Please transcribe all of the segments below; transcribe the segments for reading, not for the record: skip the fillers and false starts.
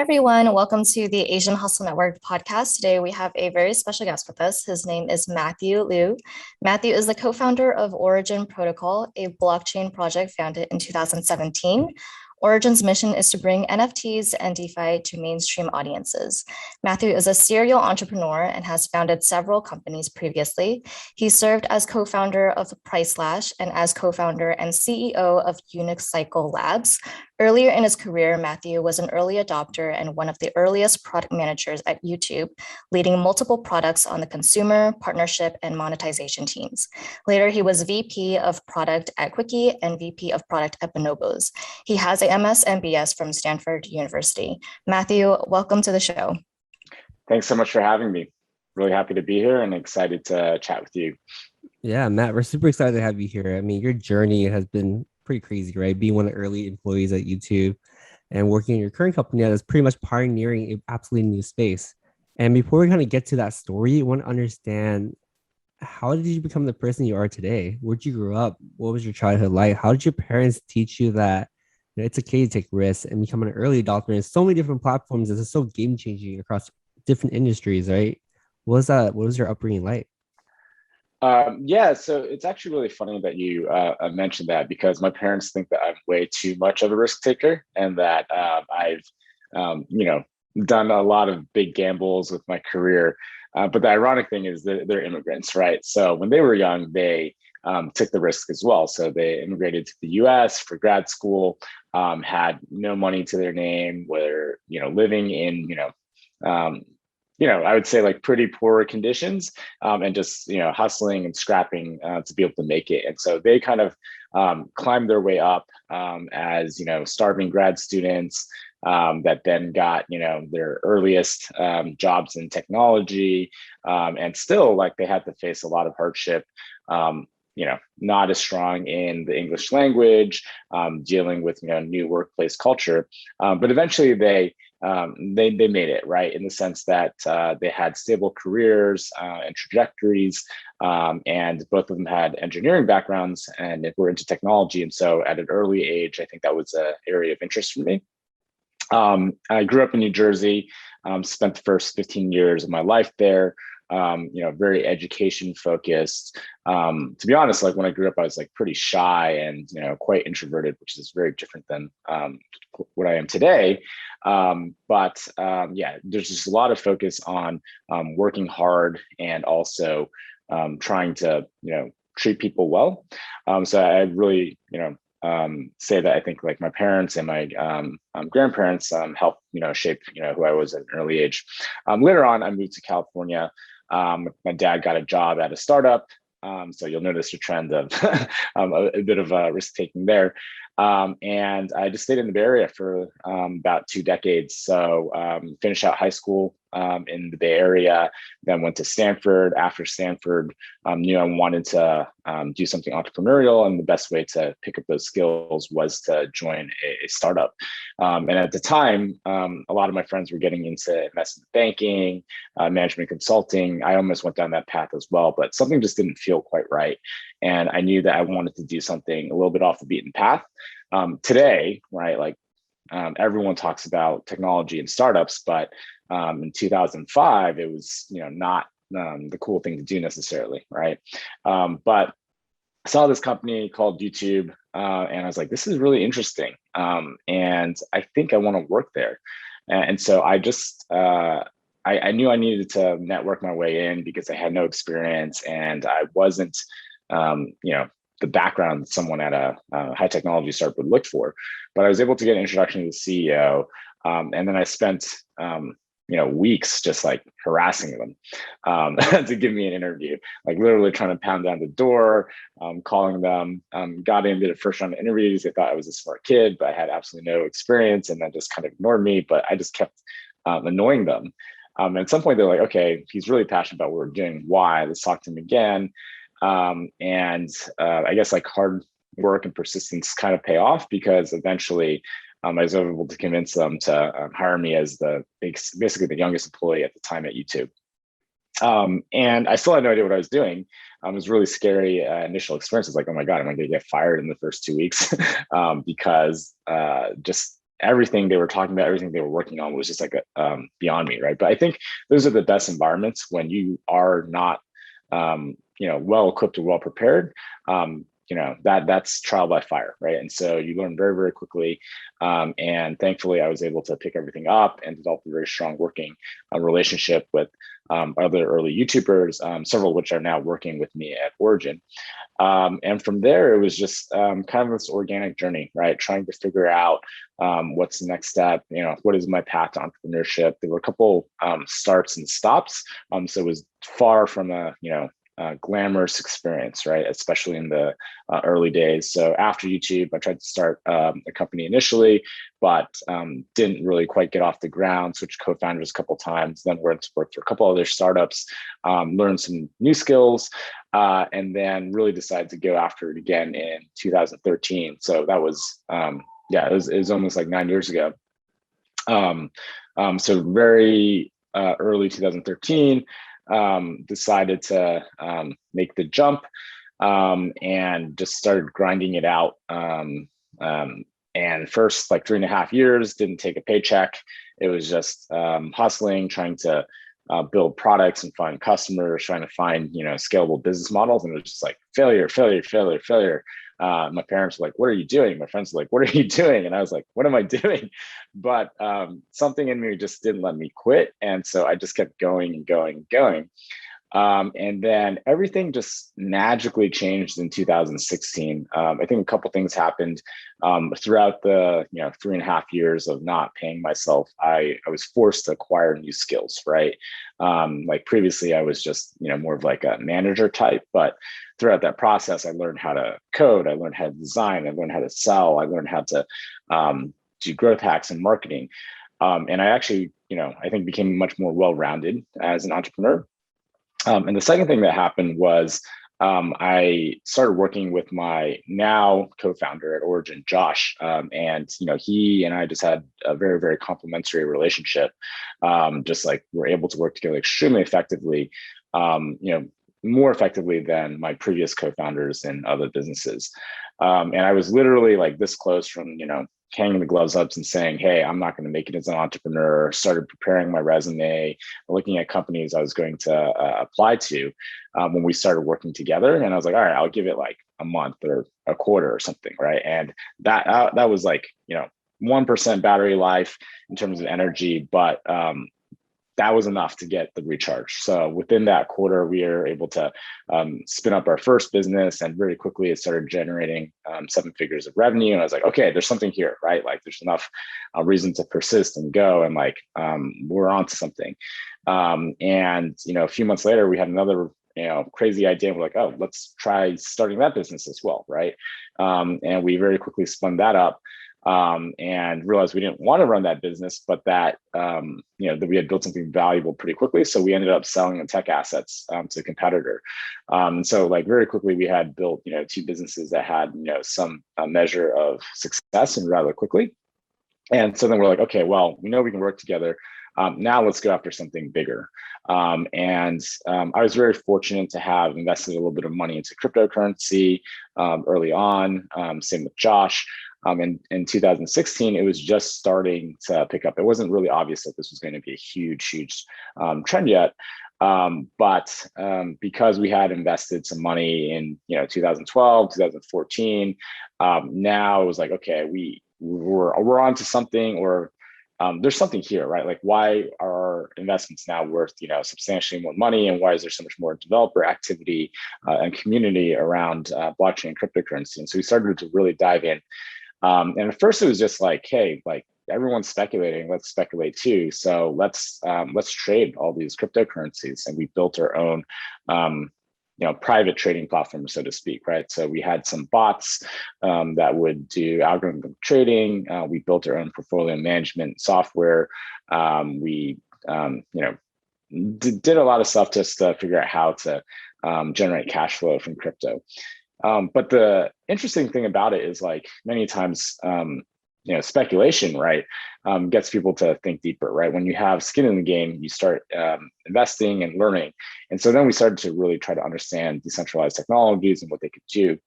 everyone. Welcome to the Asian Hustle Network podcast. Today, we have a very special guest with us. His name is Matthew Liu. Matthew is the co founder of Origin Protocol, a blockchain project founded in 2017. Origin's mission is to bring NFTs and DeFi to mainstream audiences. Matthew is a serial entrepreneur and has founded several companies previously. He served as co-founder of PriceSlash and as co-founder and CEO of Unicycle Labs. Earlier in his career, Matthew was an early adopter and one of the earliest product managers at YouTube, leading multiple products on the consumer, partnership, and monetization teams. Later, he was VP of product at Qwiki and VP of product at Bonobos. He has a MS MBS from Stanford University. Matthew, welcome to the show. Thanks so much for having me. Really happy to be here and excited to chat with you. Yeah, Matt, we're super excited to have you here. I mean, your journey has been pretty crazy, right? Being one of the early employees at YouTube and working in your current company that is pretty much pioneering an absolutely new space. And before we kind of get to that story, I want to understand, how did you become the person you are today? Where'd you grow up? What was your childhood like? How did your parents teach you that it's okay to take risks and become an early adopter in so many different platforms? This is so game changing across different industries, right? What was that? What was your upbringing like? Yeah, so it's actually really funny that you mentioned that, because my parents think that I'm way too much of a risk taker and that I've, done a lot of big gambles with my career. But the ironic thing is that they're immigrants, right? So when they were young, they took the risk as well. So they immigrated to the US for grad school, had no money to their name, were, living in, I would say like pretty poor conditions, and just, hustling and scrapping to be able to make it. And so they kind of climbed their way up as, starving grad students that then got, their earliest jobs in technology, and still like they had to face a lot of hardship, not as strong in the English language, dealing with, new workplace culture. But eventually they made it, right, in the sense that they had stable careers and trajectories, and both of them had engineering backgrounds and were into technology. And so at an early age, I think that was an area of interest for me. I grew up in New Jersey, spent the first 15 years of my life there. Very education focused. To be honest, like when I grew up, I was like pretty shy and, quite introverted, which is very different than what I am today. Yeah, there's just a lot of focus on working hard and also trying to, treat people well. So I really, say that I think like my parents and my grandparents helped, shape, who I was at an early age. Later on, I moved to California. My dad got a job at a startup. So you'll notice a trend of a bit of risk taking there. And I just stayed in the Bay Area for about 2 decades. So finished out high school in the Bay Area, then went to Stanford. After Stanford, knew I wanted to do something entrepreneurial, and the best way to pick up those skills was to join a startup. And at the time, a lot of my friends were getting into investment banking, management consulting. I almost went down that path as well, but something just didn't feel quite right. And I knew that I wanted to do something a little bit off the beaten path. Today, right, like everyone talks about technology and startups, but in 2005, it was, not the cool thing to do necessarily, right? But I saw this company called YouTube, and I was like, this is really interesting, and I think I want to work there. And so I just I knew I needed to network my way in because I had no experience and I wasn't, the background that someone at a high technology startup would look for. But I was able to get an introduction to the CEO, and then I spent weeks just like harassing them to give me an interview, like literally trying to pound down the door, calling them. Got into the first round of interviews. They thought I was a smart kid, but I had absolutely no experience, and then just kind of ignored me. But I just kept annoying them. At some point, they're like, "Okay, he's really passionate about what we're doing. Why? Let's talk to him again." I guess like hard work and persistence kind of pay off, because eventually I was able to convince them to hire me as basically the youngest employee at the time at YouTube. And I still had no idea what I was doing. It was really scary initial experience. It's like, oh my God, am I going to get fired in the first 2 weeks? Because just everything they were talking about, everything they were working on was just like beyond me, right? But I think those are the best environments when you are not, well equipped or well prepared. That's trial by fire, right? And so you learn very, very quickly. And thankfully, I was able to pick everything up and develop a very strong working relationship with other early YouTubers, several of which are now working with me at Origin. And from there, it was just kind of this organic journey, right? Trying to figure out what's the next step, what is my path to entrepreneurship. There were a couple starts and stops. So it was far from a, glamorous experience, right? Especially in the early days. So after YouTube, I tried to start a company initially, but didn't really quite get off the ground, switched co-founders a couple of times, then went to work for a couple other startups, learned some new skills, and then really decided to go after it again in 2013. So that was, it was almost like 9 years ago. So very early 2013, decided to make the jump and just started grinding it out. And first, like 3.5 years, didn't take a paycheck. It was just hustling, trying to build products and find customers, trying to find scalable business models, and it was just like failure. My parents were like, "What are you doing?" My friends were like, "What are you doing?" And I was like, "What am I doing?" But something in me just didn't let me quit, and so I just kept going and going and going. And then everything just magically changed in 2016. I think a couple things happened throughout the 3.5 years of not paying myself. I was forced to acquire new skills, right? Like previously, I was just more of like a manager type, but throughout that process, I learned how to code, I learned how to design, I learned how to sell, I learned how to do growth hacks and marketing, and I actually I think became much more well-rounded as an entrepreneur. And the second thing that happened was I started working with my now co-founder at Origin, Josh, and he and I just had a very, very complementary relationship. Just like we're able to work together extremely effectively, more effectively than my previous co-founders in other businesses. And I was literally like this close from hanging the gloves up and saying, "Hey, I'm not going to make it as an entrepreneur." Started preparing my resume, looking at companies I was going to apply to when we started working together. And I was like, "All right, I'll give it like a month or a quarter or something," right? And that was like 1% battery life in terms of energy, but that was enough to get the recharge. So within that quarter, we were able to spin up our first business, and very quickly it started generating 7 figures of revenue. And I was like, okay, there's something here, right? Like there's enough reason to persist and go, and like we're on to something. And a few months later, we had another crazy idea. We're like, oh, let's try starting that business as well, right? And we very quickly spun that up. And realized we didn't want to run that business, but that that we had built something valuable pretty quickly. So we ended up selling the tech assets to a competitor. And so like very quickly we had built 2 businesses that had some measure of success and rather quickly. And so then we're like, okay, well, we know we can work together. Now let's go after something bigger. And I was very fortunate to have invested a little bit of money into cryptocurrency early on. Same with Josh. In 2016, it was just starting to pick up. It wasn't really obvious that this was going to be a huge trend yet. But because we had invested some money in 2012, 2014, now it was like, okay, we're onto something, or there's something here, right? Like, why are our investments now worth substantially more money, and why is there so much more developer activity and community around blockchain and cryptocurrency? And so we started to really dive in. And at first it was just like, hey, like everyone's speculating, let's speculate too. So let's trade all these cryptocurrencies. And we built our own private trading platform, so to speak, right? So we had some bots that would do algorithmic trading. We built our own portfolio management software. We did a lot of stuff just to figure out how to generate cash flow from crypto. But the interesting thing about it is, like, many times, speculation, right, gets people to think deeper, right? When you have skin in the game, you start investing and learning. And so then we started to really try to understand decentralized technologies and what they could do.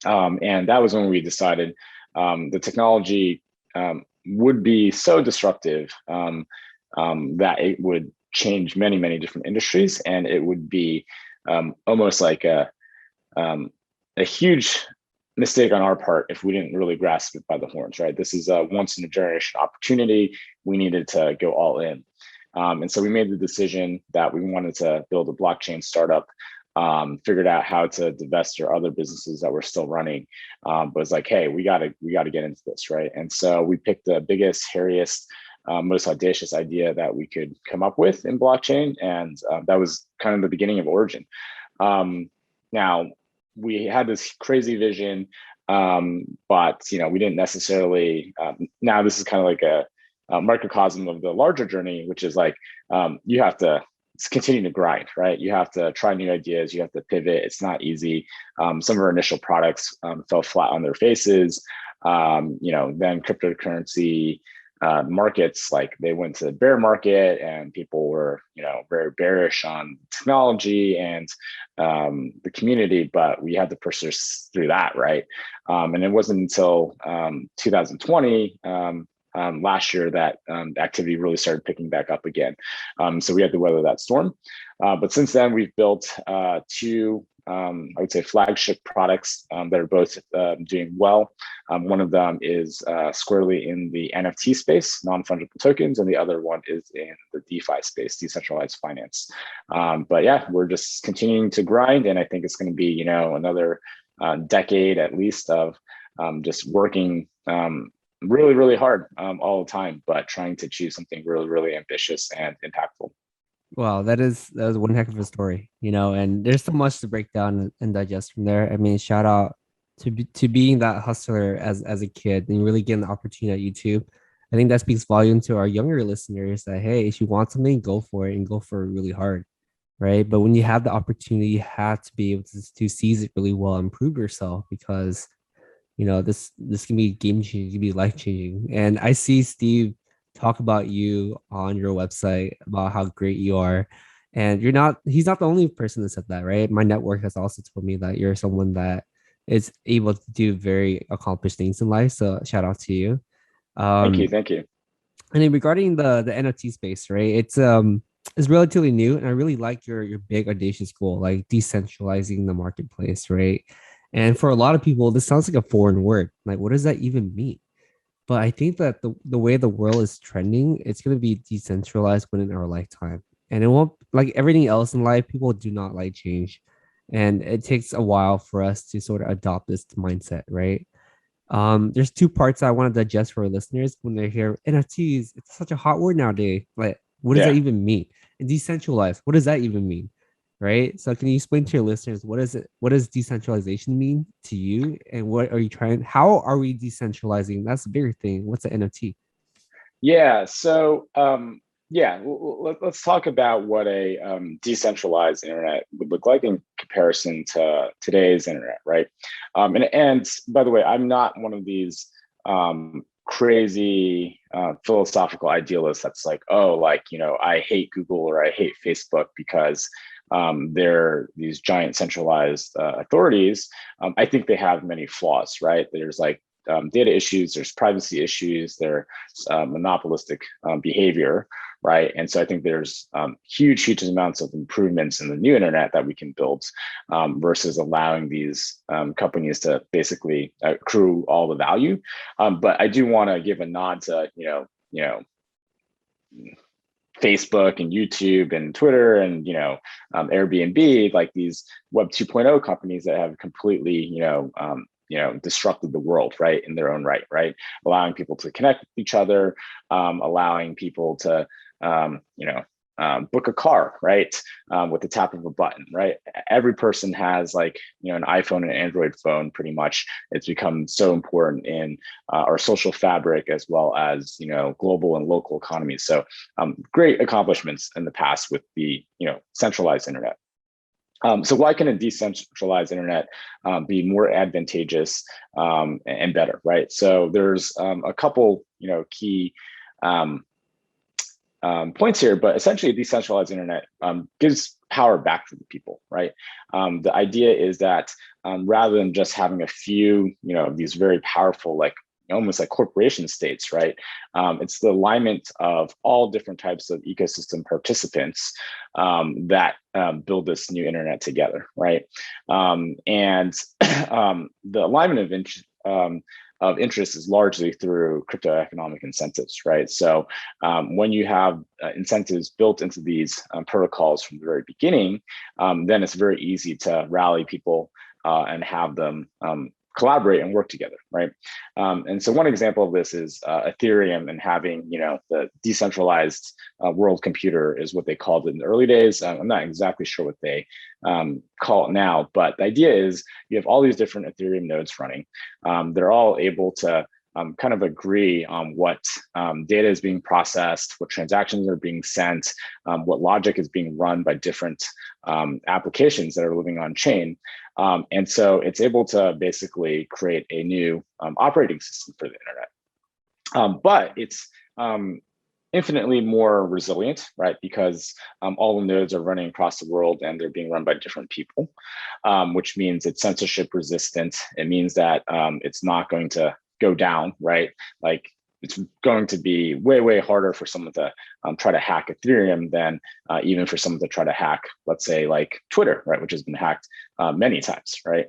And that was when we decided the technology would be so disruptive that it would change many, many different industries, and it would be almost like a huge mistake on our part if we didn't really grasp it by the horns, right? This is a once in a generation opportunity. We needed to go all in. And so we made the decision that we wanted to build a blockchain startup, figured out how to divest our other businesses that were still running, but it's like, hey, we got to get into this, right? And so we picked the biggest, hairiest, most audacious idea that we could come up with in blockchain, and that was kind of the beginning of Origin. Now, we had this crazy vision, but we didn't necessarily. Now this is kind of like a microcosm of the larger journey, which is like you have to continue to grind, right? You have to try new ideas. You have to pivot. It's not easy. Some of our initial products fell flat on their faces. Then cryptocurrency markets, like they went to the bear market, and people were very bearish on technology and the community, but we had to persist through that, right? And it wasn't until 2020 last year that activity really started picking back up again. So we had to weather that storm, but since then we've built two I would say flagship products that are both doing well. One of them is squarely in the NFT space, non-fungible tokens, and the other one is in the DeFi space, decentralized finance. But yeah, we're just continuing to grind, and I think it's going to be another decade at least of just working really, really hard all the time, but trying to achieve something really, really ambitious and impactful. Wow, that was one heck of a story, and there's so much to break down and digest from there. I mean, shout out to being that hustler as a kid and really getting the opportunity at YouTube. I think that speaks volume to our younger listeners that, hey, if you want something, go for it and go for it really hard, right? But when you have the opportunity, you have to be able to seize it really well and prove yourself, because this can be game changing, can be life changing. And I see Steve talk about you on your website about how great you are, and he's not the only person that said that, right? My network has also told me that you're someone that is able to do very accomplished things in life. So shout out to you. Thank you. And then regarding the NFT space, right? It's relatively new, and I really like your big audacious goal, like decentralizing the marketplace, right? And for a lot of people, this sounds like a foreign word. Like, what does that even mean? But I think that the way the world is trending, it's going to be decentralized within our lifetime. And it won't, like everything else in life, people do not like change. And it takes a while for us to sort of adopt this mindset, right? There's two parts I want to digest for our listeners when they hear NFTs. It's such a hot word nowadays. Like, what does that even mean? And decentralized, what does that even mean? Right? So can you explain to your listeners what does decentralization mean to you, and how are we decentralizing? That's the bigger thing. What's the NFT? Yeah. So let's talk about what a decentralized internet would look like in comparison to today's internet, right? And by the way, I'm not one of these crazy philosophical idealists that's like, I hate Google or I hate Facebook because they're these giant centralized authorities. I think they have many flaws, right? There's like data issues, there's privacy issues, there's monopolistic behavior, right? And so I think there's huge amounts of improvements in the new internet that we can build versus allowing these companies to basically accrue all the value. But I do want to give a nod to, Facebook and YouTube and Twitter and Airbnb, like these Web 2.0 companies that have completely disrupted the world, right, in their own right, allowing people to connect with each other, allowing people to book a car, right, with the tap of a button, right? Every person has like an iPhone and an Android phone. Pretty much, it's become so important in our social fabric as well as global and local economies. So great accomplishments in the past with the centralized internet. So why can a decentralized internet be more advantageous and better, right? So there's a couple key points here, but essentially a decentralized internet gives power back to the people, right? The idea is that rather than just having a few, these very powerful, like almost like corporation states, right? It's the alignment of all different types of ecosystem participants that build this new internet together, right? And the alignment of interest is largely through crypto economic incentives, right? So when you have incentives built into these protocols from the very beginning, then it's very easy to rally people and have them collaborate and work together, right? And so one example of this is Ethereum and having, the decentralized world computer is what they called it in the early days. I'm not exactly sure what they call it now, but the idea is you have all these different Ethereum nodes running. They're all able to kind of agree on what data is being processed, what transactions are being sent, what logic is being run by different applications that are living on chain. And so it's able to basically create a new operating system for the internet. But it's infinitely more resilient, right? Because all the nodes are running across the world and they're being run by different people, which means it's censorship resistant. It means that it's not going to go down, right? Like it's going to be way, way harder for someone to try to hack Ethereum than even for someone to try to hack, let's say, like Twitter, right, which has been hacked many times, right?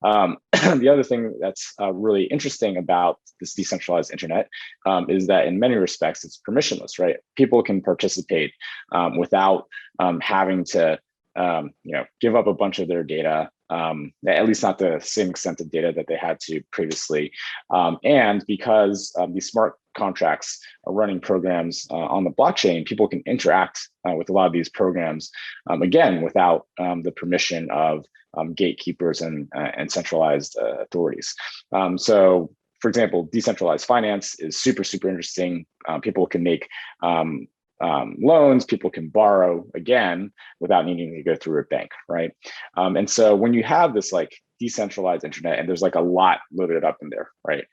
The other thing that's really interesting about this decentralized internet is that in many respects, it's permissionless, right? People can participate without having to give up a bunch of their data, at least not the same extent of data that they had to previously. And because these smart contracts are running programs on the blockchain, people can interact with a lot of these programs, again, without the permission of gatekeepers and centralized authorities. So, for example, decentralized finance is super, super interesting. People can make loans, people can borrow again without needing to go through a bank, right? And so when you have this like decentralized internet and there's like a lot loaded up in there, right?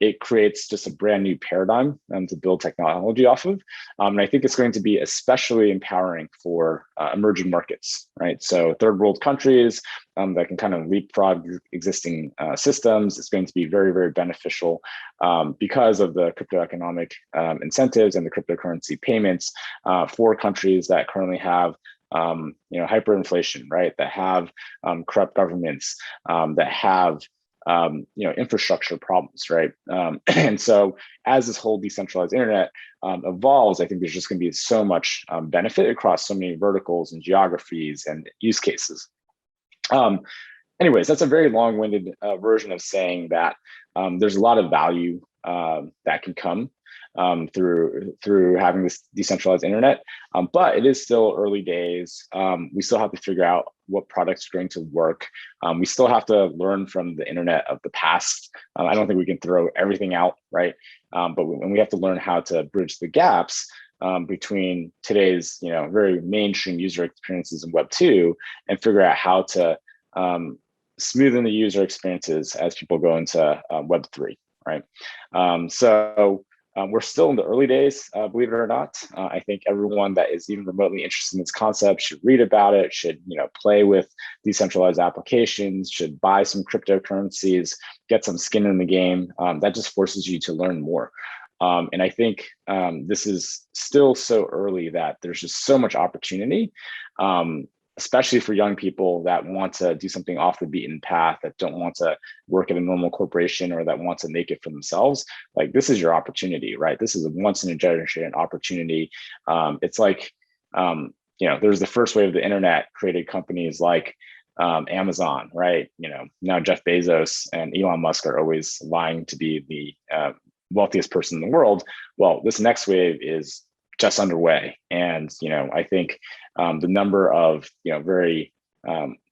It creates just a brand new paradigm to build technology off of. And I think it's going to be especially empowering for emerging markets, right? So third world countries that can kind of leapfrog existing systems. It's going to be very, very beneficial because of the crypto economic incentives and the cryptocurrency payments for countries that currently have hyperinflation, right? That have corrupt governments, that have infrastructure problems, right? And so as this whole decentralized internet evolves, I think there's just going to be so much benefit across so many verticals and geographies and use cases. Anyways, that's a very long-winded version of saying that there's a lot of value that can come through having this decentralized internet, but it is still early days. We still have to figure out what products are going to work. We still have to learn from the internet of the past. I don't think we can throw everything out, right? But we have to learn how to bridge the gaps between today's very mainstream user experiences in Web 2 and figure out how to smoothen the user experiences as people go into Web 3, right? So we're still in the early days, believe it or not. I think everyone that is even remotely interested in this concept should read about it, should play with decentralized applications, should buy some cryptocurrencies, get some skin in the game. That just forces you to learn more. And I think this is still so early that there's just so much opportunity, especially for young people that want to do something off the beaten path, that don't want to work at a normal corporation or that want to make it for themselves. Like, this is your opportunity, right? This is a once in a generation opportunity. It's like, there's the first wave of the internet created companies like Amazon, right? Now Jeff Bezos and Elon Musk are always vying to be the wealthiest person in the world. Well, this next wave is just underway. And, I think the number of, very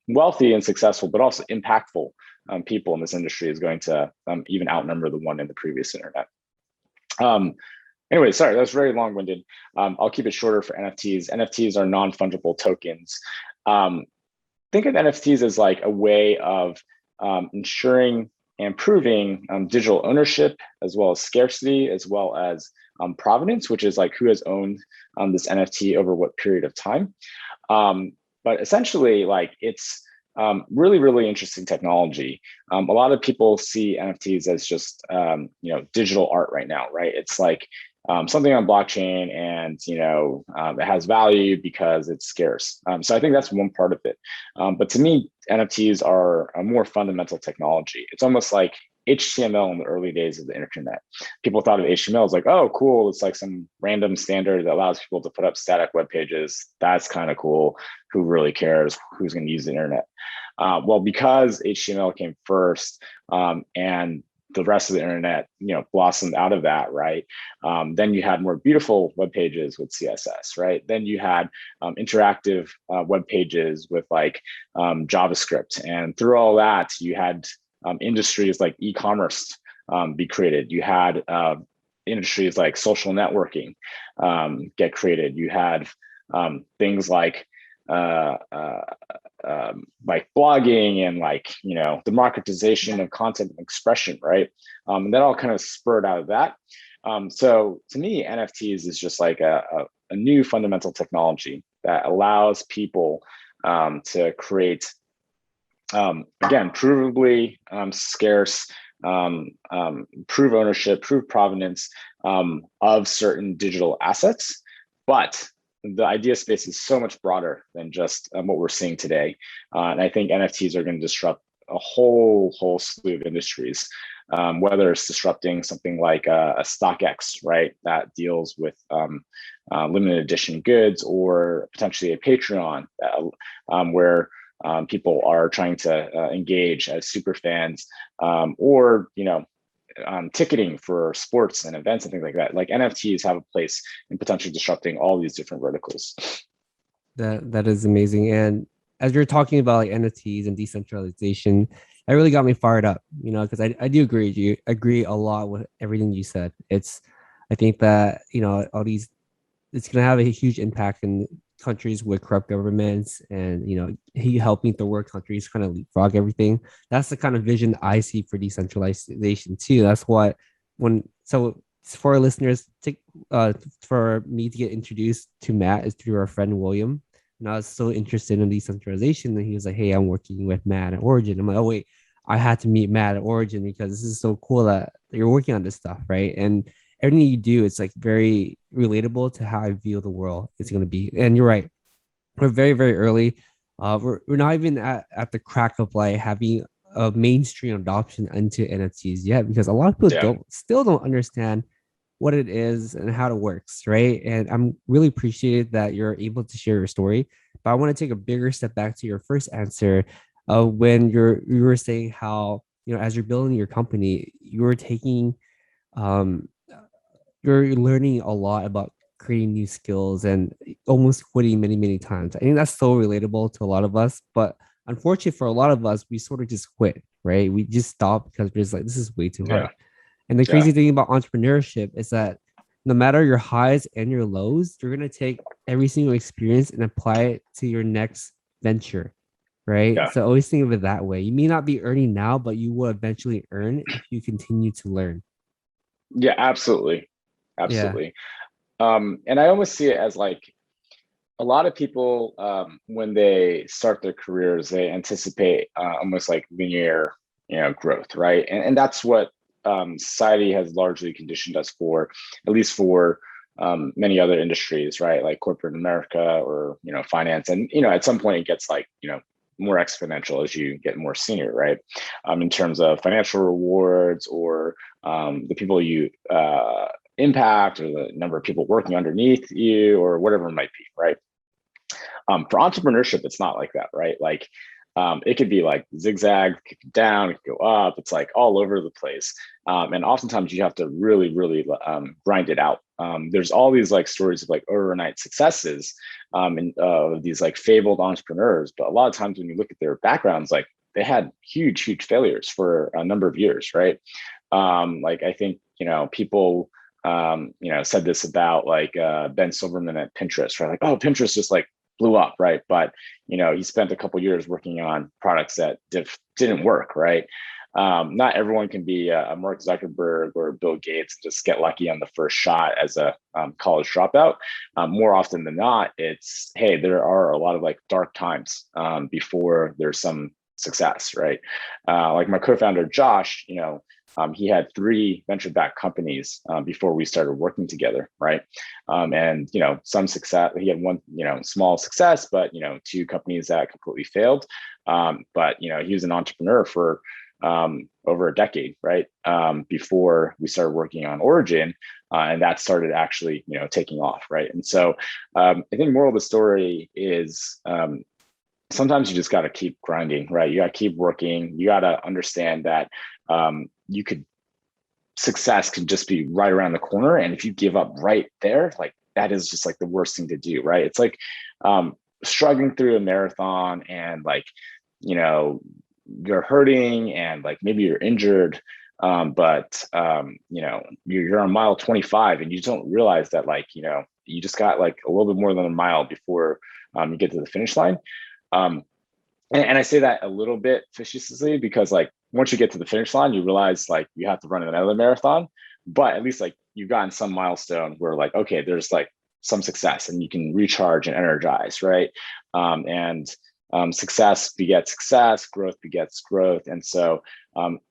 wealthy and successful, but also impactful people in this industry is going to even outnumber the one in the previous internet. Anyway, sorry, that was very long-winded. I'll keep it shorter for NFTs. NFTs are non-fungible tokens. Think of NFTs as like a way of ensuring and proving digital ownership, as well as scarcity, as well as provenance, which is like who has owned this NFT over what period of time. But essentially, like, it's really, really interesting technology. A lot of people see NFTs as just digital art right now, right? It's like something on blockchain, and it has value because it's scarce. So I think that's one part of it. But to me, NFTs are a more fundamental technology. It's almost like HTML in the early days of the internet. People thought of HTML as like, oh, cool. It's like some random standard that allows people to put up static web pages. That's kind of cool. Who really cares? Who's going to use the internet? Well, because HTML came first, and the rest of the internet, blossomed out of that, right? Then you had more beautiful web pages with CSS, right? Then you had interactive web pages with like JavaScript, and through all that, you had industries like e-commerce be created. You had industries like social networking get created. You had things like blogging and democratization of content and expression, right? And that all kind of spurred out of that. So to me, NFTs is just like a new fundamental technology that allows people to create, again, provably scarce, prove ownership, prove provenance of certain digital assets. But the idea space is so much broader than just what we're seeing today. And I think NFTs are going to disrupt a whole slew of industries, whether it's disrupting something like a StockX, right, that deals with limited edition goods, or potentially a Patreon where people are trying to engage as super fans, or ticketing for sports and events and things like that. Like NFTs have a place in potentially disrupting all these different verticals. That is amazing. And as you're talking about like NFTs and decentralization, that really got me fired up, because I do agree a lot with everything you said. I think that, all these, it's going to have a huge impact in countries with corrupt governments, and he helping third countries kind of leapfrog everything. That's the kind of vision I see for decentralization too. That's what so for our listeners, for me to get introduced to Matt is through our friend William, and I was so interested in decentralization, and he was like, "Hey, I'm working with Matt at Origin." I'm like, "Oh wait, I had to meet Matt at Origin because this is so cool that you're working on this stuff, right?" And everything you do, it's like very relatable to how I view the world is going to be. And you're right. We're very, very early. We're not even at the crack of like having a mainstream adoption into NFTs yet, because a lot of people still don't understand what it is and how it works, right? And I'm really appreciated that you're able to share your story. But I want to take a bigger step back to your first answer, when you were saying how, as you're building your company, you were taking you're learning a lot about creating new skills and almost quitting many, many times. I think that's so relatable to a lot of us. But unfortunately, for a lot of us, we sort of just quit, right? We just stop because we're just like, this is way too hard. And the crazy thing about entrepreneurship is that no matter your highs and your lows, you're going to take every single experience and apply it to your next venture, right? So always think of it that way. You may not be earning now, but you will eventually earn if you continue to learn. Yeah, absolutely. And I almost see it as like a lot of people, when they start their careers, they anticipate almost like linear growth, right? And that's what society has largely conditioned us for, at least for many other industries, right? Like corporate America, or finance. And at some point it gets like more exponential as you get more senior, right? In terms of financial rewards, or the people you impact, or the number of people working underneath you, or whatever it might be, right? For entrepreneurship, it's not like that, right? Like it could be like zigzag, it could go down, it could go up. It's like all over the place. And oftentimes you have to really, really grind it out. There's all these like stories of like overnight successes, and these like fabled entrepreneurs. But a lot of times when you look at their backgrounds, like they had huge failures for a number of years, right? Like I think, people said this about like Ben Silverman at Pinterest, right? Like, oh, Pinterest just like blew up, right? But he spent a couple of years working on products that didn't work, right? Not everyone can be a Mark Zuckerberg or Bill Gates, just get lucky on the first shot as a college dropout. More often than not, it's, hey, there are a lot of like dark times before there's some success, right? Like my co-founder, Josh, he had 3 venture-backed companies before we started working together, right? And some success. He had one, small success, but 2 companies that completely failed. But he was an entrepreneur for over a decade, right? Before we started working on Origin, and that started actually, taking off, right? And so I think moral of the story is sometimes you just got to keep grinding, right? You got to keep working. You got to understand that success can just be right around the corner. And if you give up right there, like that is just like the worst thing to do, right? It's like struggling through a marathon and like, you're hurting and like maybe you're injured, but you're on mile 25 and you don't realize that like, you just got like a little bit more than a mile before you get to the finish line. And I say that a little bit facetiously because like once you get to the finish line, you realize like you have to run another marathon, but at least like you've gotten some milestone where like, okay, there's like some success and you can recharge and energize, right? Success begets success, growth begets growth. And so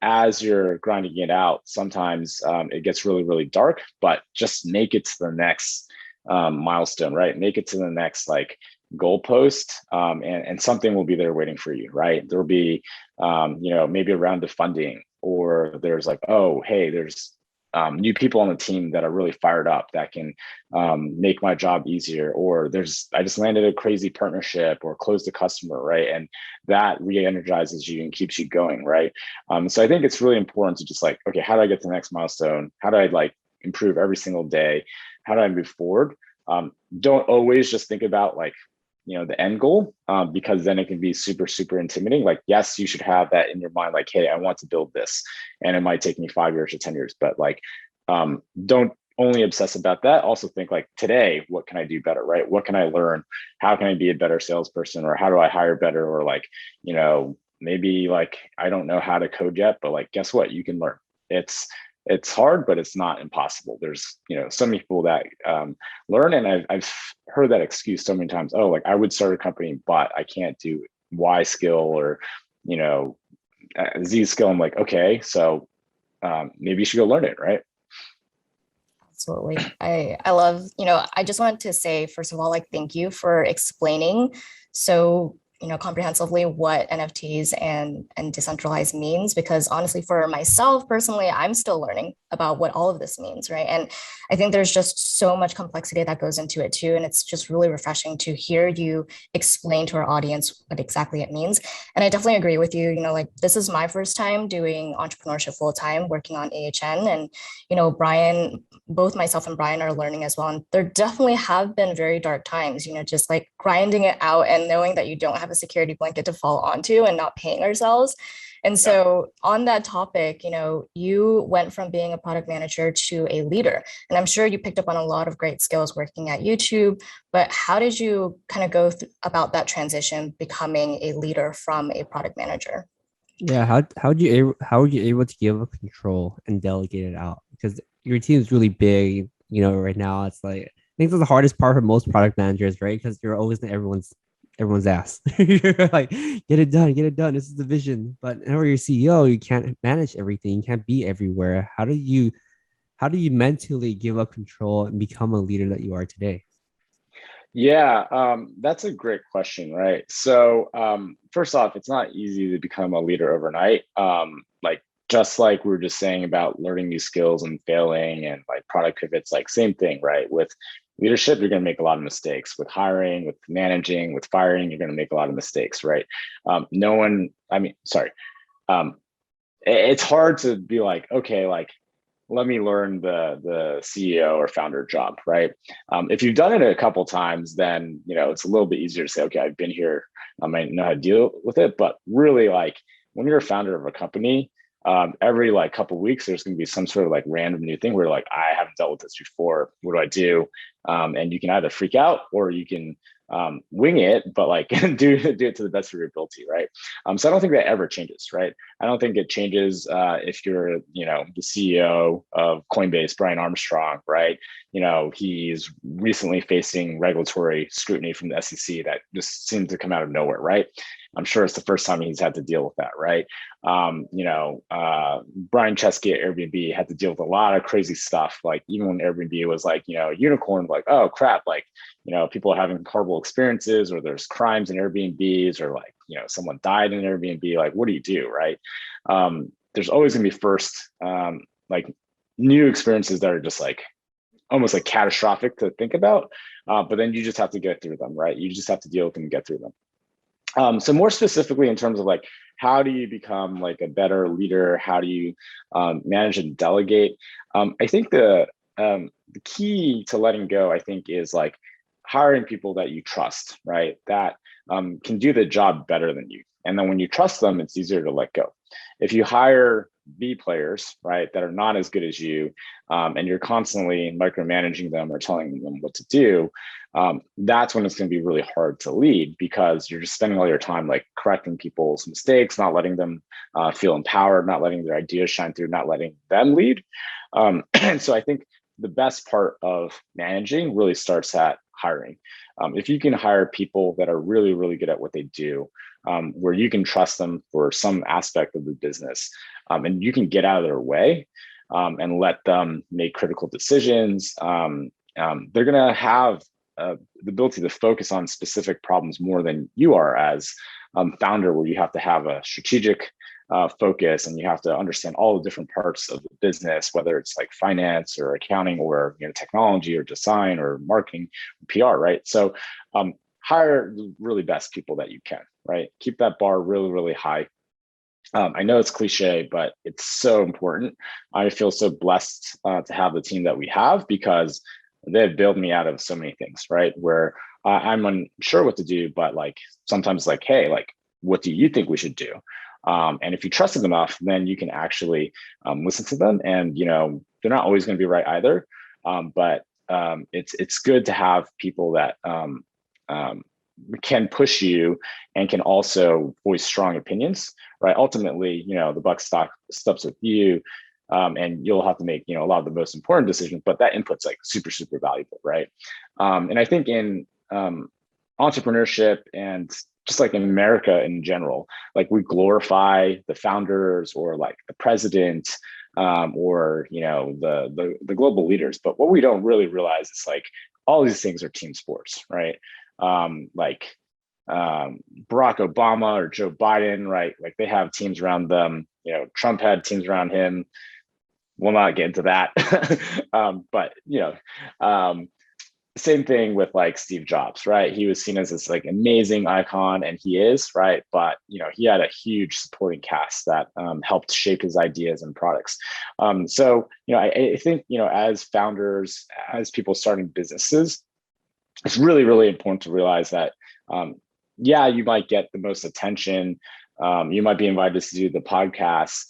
as you're grinding it out, sometimes it gets really, really dark, but just make it to the next milestone, right? Make it to the next like goalpost, and something will be there waiting for you, right? There'll be, maybe a round of funding, or there's like, oh, hey, there's new people on the team that are really fired up that can make my job easier, or I just landed a crazy partnership or closed a customer, right? And that re-energizes you and keeps you going, right? So I think it's really important to just like, okay, how do I get to the next milestone? How do I like improve every single day? How do I move forward? Don't always just think about like, the end goal, because then it can be super, super intimidating. Like, yes, you should have that in your mind, like, hey, I want to build this and it might take me 5 years or 10 years, but like, don't only obsess about that. Also think like today, what can I do better, right? What can I learn? How can I be a better salesperson, or how do I hire better? Or like, maybe like, I don't know how to code yet, but like, guess what? You can learn. It's hard, but it's not impossible. There's, so many people that learn, and I've heard that excuse so many times. Oh, like I would start a company, but I can't do Y skill or, Z skill. I'm like, okay, so maybe you should go learn it, right? Absolutely. I love, I just wanted to say, first of all, like, thank you for explaining so comprehensively what NFTs and decentralized means, because honestly, for myself personally, I'm still learning about what all of this means, right? And I think there's just so much complexity that goes into it too. And it's just really refreshing to hear you explain to our audience what exactly it means. And I definitely agree with you, like this is my first time doing entrepreneurship full time, working on AHN. And, Brian, both myself and Brian are learning as well. And there definitely have been very dark times, just like grinding it out and knowing that you don't have a security blanket to fall onto and not paying ourselves. And so on that topic, you went from being a product manager to a leader, and I'm sure you picked up on a lot of great skills working at YouTube, but how did you kind of go about that transition, becoming a leader from a product manager? Yeah, how were you able to give up control and delegate it out? Because your team is really big. Right now it's like I think that's the hardest part for most product managers, right? Because you're always in everyone's ass. You're like, get it done, get it done. This is the vision. But whenever you're CEO, you can't manage everything. You can't be everywhere. How do you mentally give up control and become a leader that you are today? Yeah, that's a great question, right? So first off, it's not easy to become a leader overnight. Like just like we were just saying about learning new skills and failing and like product pivots, like same thing, right? With leadership, you're going to make a lot of mistakes. With hiring, with managing, with firing, you're going to make a lot of mistakes, right? It's hard to be like, okay, like let me learn the CEO or founder job, right? If you've done it a couple times, then it's a little bit easier to say, okay, I've been here, I might know how to deal with it. But really, like when you're a founder of a company, every like couple of weeks, there's going to be some sort of like random new thing where like I haven't dealt with this before. What do I do? And you can either freak out or you can wing it, but like do it to the best of your ability, right? So I don't think that ever changes, right? I don't think it changes if you're, the CEO of Coinbase, Brian Armstrong, right? He's recently facing regulatory scrutiny from the SEC that just seems to come out of nowhere, right? I'm sure it's the first time he's had to deal with that, right? Brian Chesky at Airbnb had to deal with a lot of crazy stuff. Like even when Airbnb was like, unicorn, like, oh crap, like, people are having horrible experiences, or there's crimes in Airbnbs, or like, someone died in Airbnb, like, what do you do, right? There's always gonna be first, like new experiences that are just like, almost like catastrophic to think about. But then you just have to get through them, right? You just have to deal with them and get through them. So more specifically in terms of like, how do you become like a better leader? How do you manage and delegate? I think the key to letting go, I think, is like hiring people that you trust, right? That can do the job better than you. And then when you trust them, it's easier to let go. If you hire B players, right, that are not as good as you, and you're constantly micromanaging them or telling them what to do, that's when it's going to be really hard to lead, because you're just spending all your time like correcting people's mistakes, not letting them feel empowered, not letting their ideas shine through, not letting them lead. And so I think the best part of managing really starts at hiring. If you can hire people that are really, really good at what they do, where you can trust them for some aspect of the business, and you can get out of their way and let them make critical decisions, they're going to have the ability to focus on specific problems more than you are as founder, where you have to have a strategic focus, and you have to understand all the different parts of the business, whether it's like finance or accounting or technology or design or marketing, PR, right? So hire the really best people that you can, right? Keep that bar really, really high. I know it's cliche, but it's so important. I feel so blessed to have the team that we have, because they've bailed me out of so many things, right? Where I'm unsure what to do, but like sometimes like, hey, like, what do you think we should do? And if you trust them enough, then you can actually listen to them. And they're not always going to be right either, but it's good to have people that can push you and can also voice strong opinions, right? Ultimately, the buck stops with you, and you'll have to make a lot of the most important decisions, but that input's like super, super valuable, right? And I think in entrepreneurship, and just like in America in general, like we glorify the founders or like the president, or the global leaders, but what we don't really realize is like all these things are team sports, right? Like Barack Obama or Joe Biden, right? Like they have teams around them. Trump had teams around him. We'll not get into that. But same thing with like Steve Jobs, right? He was seen as this like amazing icon, and he is, right? But he had a huge supporting cast that helped shape his ideas and products. So I think as founders, as people starting businesses, it's really, really important to realize that you might get the most attention, you might be invited to do the podcast,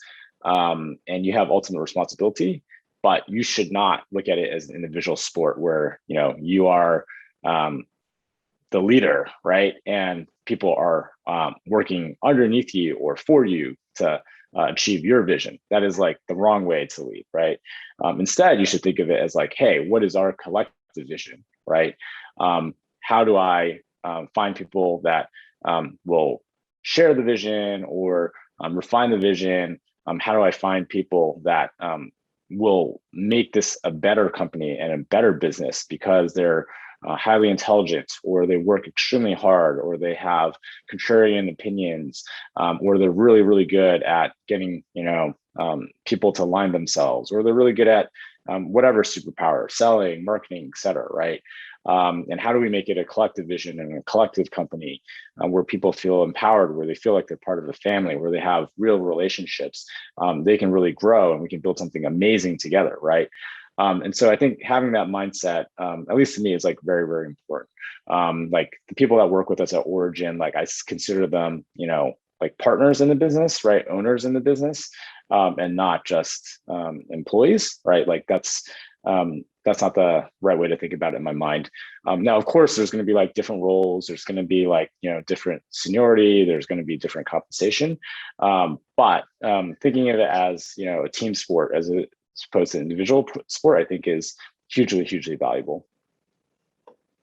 and you have ultimate responsibility, but you should not look at it as an individual sport where you are the leader, right? And people are working underneath you or for you to achieve your vision. That is like the wrong way to lead, right? Instead, you should think of it as like, hey, what is our collective vision, right? How do I find people that will share the vision or refine the vision? How do I find people that will make this a better company and a better business because they're highly intelligent, or they work extremely hard, or they have contrarian opinions, or they're really, really good at getting people to align themselves, or they're really good at whatever superpower, selling, marketing, et cetera, right? And how do we make it a collective vision and a collective company where people feel empowered, where they feel like they're part of the family, where they have real relationships, they can really grow, and we can build something amazing together, right? And so I think having that mindset, at least to me, is like very, very important. Like the people that work with us at Origin, like I consider them, like partners in the business, right? Owners in the business, and not just employees, right? Like that's that's not the right way to think about it in my mind. Now, of course, there's going to be like different roles. There's going to be like, different seniority. There's going to be different compensation. But thinking of it as, a team sport as opposed to an individual sport, I think is hugely, hugely valuable.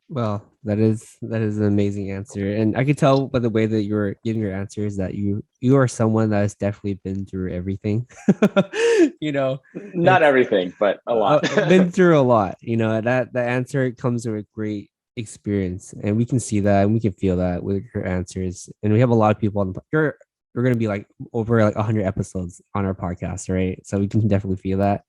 Well, that is an amazing answer, and I could tell by the way that you're giving your answers that you are someone that has definitely been through everything. Not everything, but a lot. Been through a lot. That the answer comes with great experience, and we can see that and we can feel that with your answers. And we have a lot of people on the we're gonna be like over like 100 episodes on our podcast, right? So we can definitely feel that.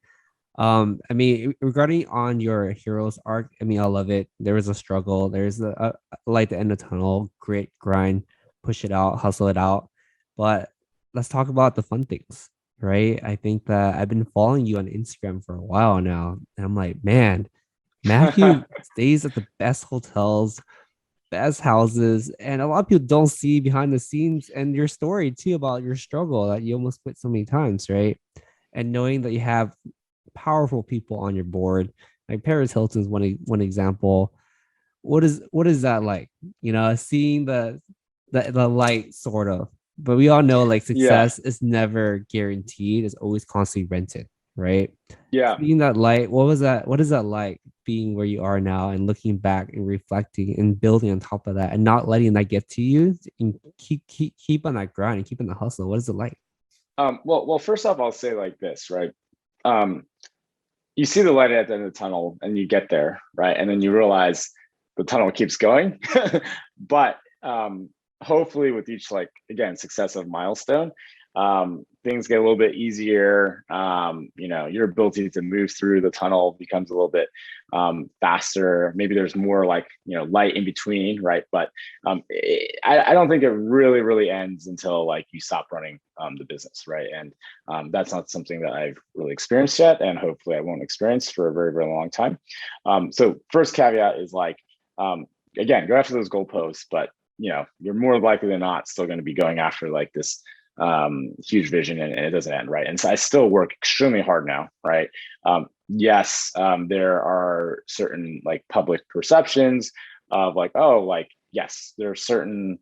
I mean, regarding on your heroes arc, I mean, I love it. There was a struggle. There's a light at the end of the tunnel, grit, grind, push it out, hustle it out. But let's talk about the fun things, right? I think that I've been following you on Instagram for a while now, and I'm like, man, Matthew stays at the best hotels, best houses, and a lot of people don't see behind the scenes and your story too about your struggle that you almost quit so many times, right? And knowing that you have powerful people on your board, like Paris Hilton's one example. What is that like? Seeing the light sort of, but we all know like Yeah. success is never guaranteed. It's always constantly rented, right? Yeah. Seeing that light, what is that like being where you are now and looking back and reflecting and building on top of that and not letting that get to you and keep on that grind and keep on the hustle? What is it like? Well, first off, I'll say like this, right? You see the light at the end of the tunnel and you get there, right? And then you realize the tunnel keeps going. But hopefully with each, like, again, successive milestone, things get a little bit easier. Your ability to move through the tunnel becomes a little bit faster. Maybe there's more like, light in between, right? But I don't think it really, really ends until like you stop running the business, right? And that's not something that I've really experienced yet, and hopefully I won't experience for a very, very long time. So first caveat is like, again, go after those goalposts, but you're more likely than not still going to be going after like this huge vision, and it doesn't end, right? And so I still work extremely hard now, right? Yes, there are certain like public perceptions of like, oh, like, yes, there are certain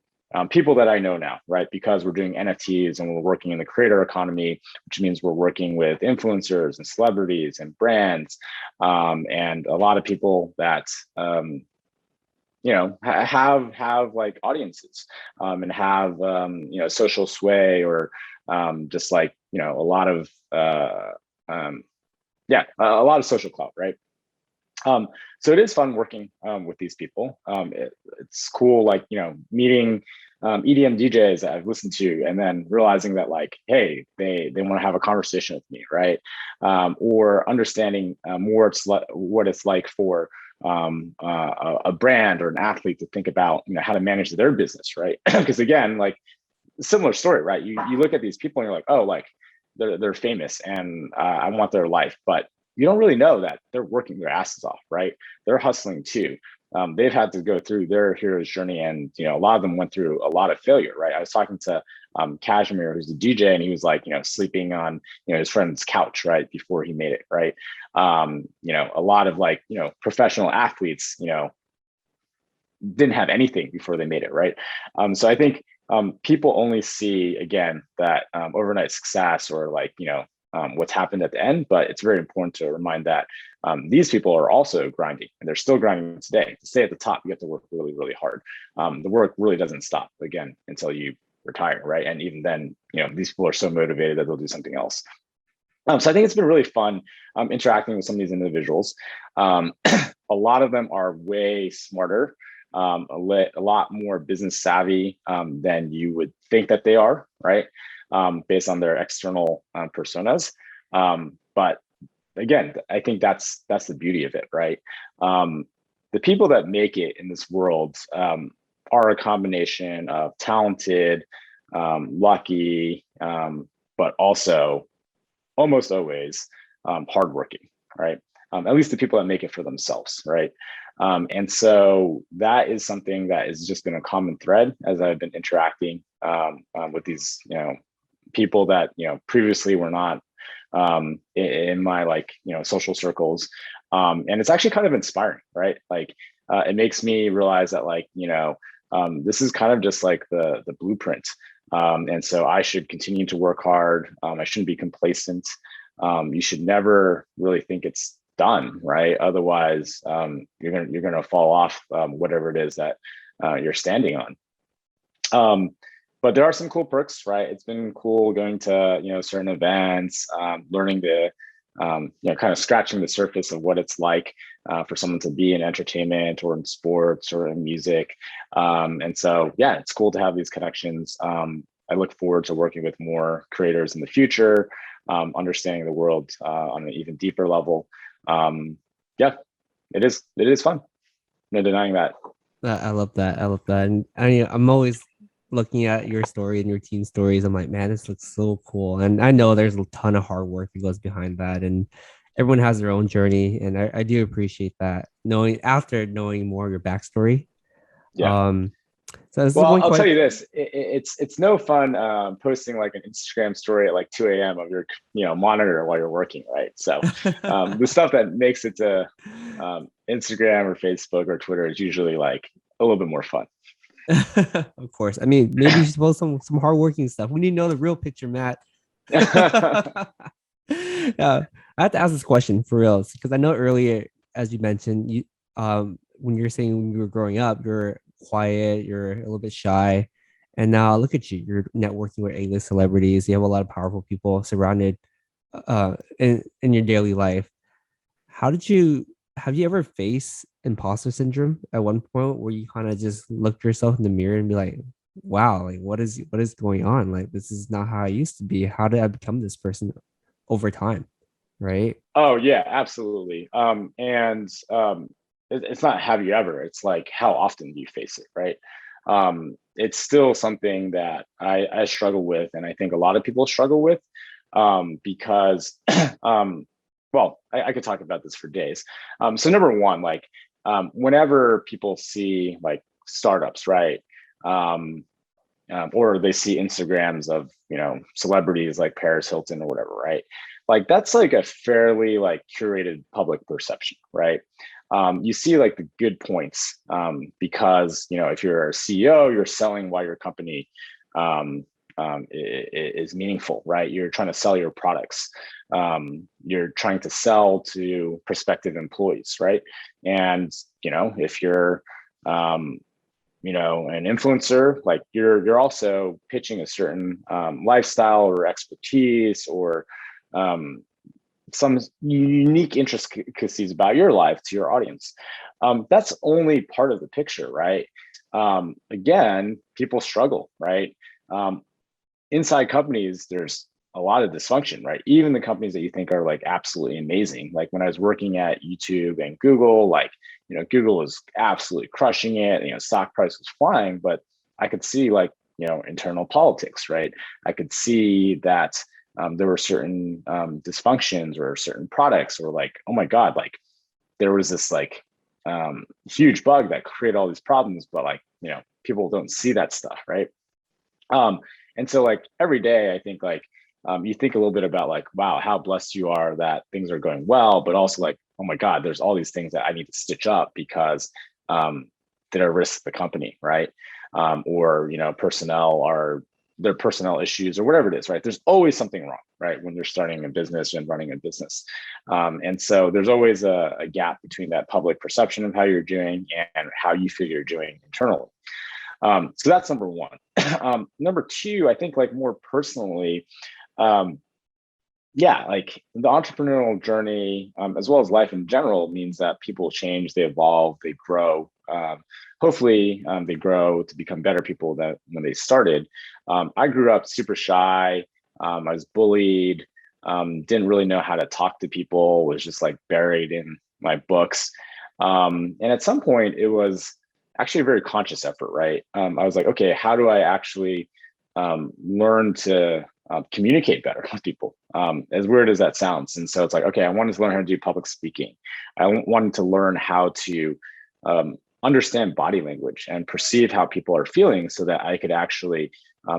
people that I know now, right? Because we're doing NFTs and we're working in the creator economy, which means we're working with influencers and celebrities and brands, and a lot of people that have like audiences, and have social sway, or just like a lot of a lot of social clout, right? So it is fun working with these people. It's cool, like meeting EDM DJs that I've listened to, and then realizing that like, hey, they want to have a conversation with me, right? Or understanding more what it's like for a brand or an athlete to think about how to manage their business, right? Because again, like, similar story, right? You look at these people and you're like, oh, like they're famous and I want their life, but you don't really know that they're working their asses off, right? They're hustling too. They've had to go through their hero's journey, and a lot of them went through a lot of failure, right? I was talking to Kashmir, who's a DJ, and he was like, sleeping on his friend's couch right before he made it, right? A lot of like professional athletes, didn't have anything before they made it, right? So I think people only see, again, that overnight success, or like what's happened at the end, but it's very important to remind that these people are also grinding, and they're still grinding today. To stay at the top, you have to work really, really hard. The work really doesn't stop, again, until you retire, right? And even then, these people are so motivated that they'll do something else. So I think it's been really fun interacting with some of these individuals. A lot of them are way smarter, a lot more business savvy than you would think that they are, right? Based on their external personas. But again, I think that's the beauty of it, right? The people that make it in this world are a combination of talented, lucky, but also almost always hardworking, right? At least the people that make it for themselves, right? And so that is something that has just been a common thread as I've been interacting with these, people that previously were not in my like, social circles. And it's actually kind of inspiring, right? Like, it makes me realize that like, this is kind of just like the blueprint. And so I should continue to work hard. I shouldn't be complacent. You should never really think it's done, right? Otherwise, you're gonna fall off whatever it is that you're standing on. But there are some cool perks, right? It's been cool going to certain events, learning the kind of scratching the surface of what it's like for someone to be in entertainment or in sports or in music. And so, yeah, it's cool to have these connections. I look forward to working with more creators in the future, understanding the world on an even deeper level. Yeah, it is fun. No denying that. I love that. I love that. And I'm always looking at your story and your team stories. I'm like, man, this looks so cool. And I know there's a ton of hard work that goes behind that. And everyone has their own journey. And I do appreciate that. After knowing more of your backstory. Yeah. So this Well, is I'll tell you this: it's no fun posting like an Instagram story at like 2 a.m. of your monitor while you're working, right? So the stuff that makes it to Instagram or Facebook or Twitter is usually like a little bit more fun. Of course. I mean, maybe you should post some hardworking stuff. We need to know the real picture, Matt. Yeah, I have to ask this question for real because I know earlier, as you mentioned, you when you're saying when you were growing up, you're quiet, you're a little bit shy, and now look at you, you're networking with A-list celebrities. You have a lot of powerful people surrounded in your daily life. Have you ever faced imposter syndrome at one point where you kind of just looked yourself in the mirror and be like, wow, like what is going on? Like, this is not how I used to be. How did I become this person over time? Right. Oh yeah, absolutely. It's not have you ever, it's like how often do you face it, right? It's still something that I struggle with, and I think a lot of people struggle with, because well, I could talk about this for days. So number one, like whenever people see like startups, right? Or they see Instagrams of celebrities like Paris Hilton or whatever, right? Like that's like a fairly like curated public perception, right? You see like the good points, because if you're a CEO, you're selling why your company is meaningful, right? You're trying to sell your products. You're trying to sell to prospective employees, right? And if you're an influencer, like you're also pitching a certain lifestyle or expertise or some unique intricacies about your life to your audience. That's only part of the picture, right? Again, people struggle, right? Inside companies, there's a lot of dysfunction, right? Even the companies that you think are like absolutely amazing. Like when I was working at YouTube and Google, like, Google was absolutely crushing it, stock price was flying, but I could see like, internal politics, right? I could see that there were certain dysfunctions or certain products, or like, oh my God, like there was this like huge bug that created all these problems, but like, people don't see that stuff, right? And so like every day, I think like you think a little bit about like, wow, how blessed you are that things are going well, but also like, oh my God, there's all these things that I need to stitch up because that are risks to the company, right? Or their personnel issues or whatever it is, right? There's always something wrong, right? When you're starting a business and running a business. And so there's always a gap between that public perception of how you're doing and how you feel you're doing internally. So that's number one. Number two, I think like more personally, like the entrepreneurial journey, as well as life in general, means that people change, they evolve, they grow. Hopefully, they grow to become better people than when they started. I grew up super shy. I was bullied. Didn't really know how to talk to people. Was just like buried in my books. And at some point, it was actually a very conscious effort, right? I was like, okay, how do I actually learn to communicate better with people, as weird as that sounds? And so it's like, okay, I wanted to learn how to do public speaking. I wanted to learn how to understand body language and perceive how people are feeling so that I could actually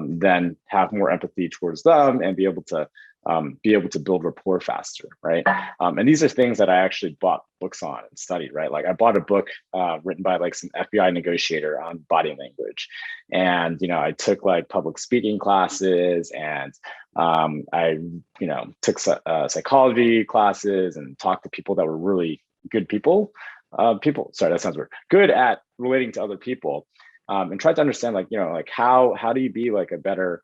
then have more empathy towards them and be able to be able to build rapport faster, right? And these are things that I actually bought books on and studied, right? Like I bought a book written by like some FBI negotiator on body language, and I took like public speaking classes, and I took psychology classes and talked to people that were really good people. Sorry, that sounds weird. Good at relating to other people, and tried to understand like how do you be like a better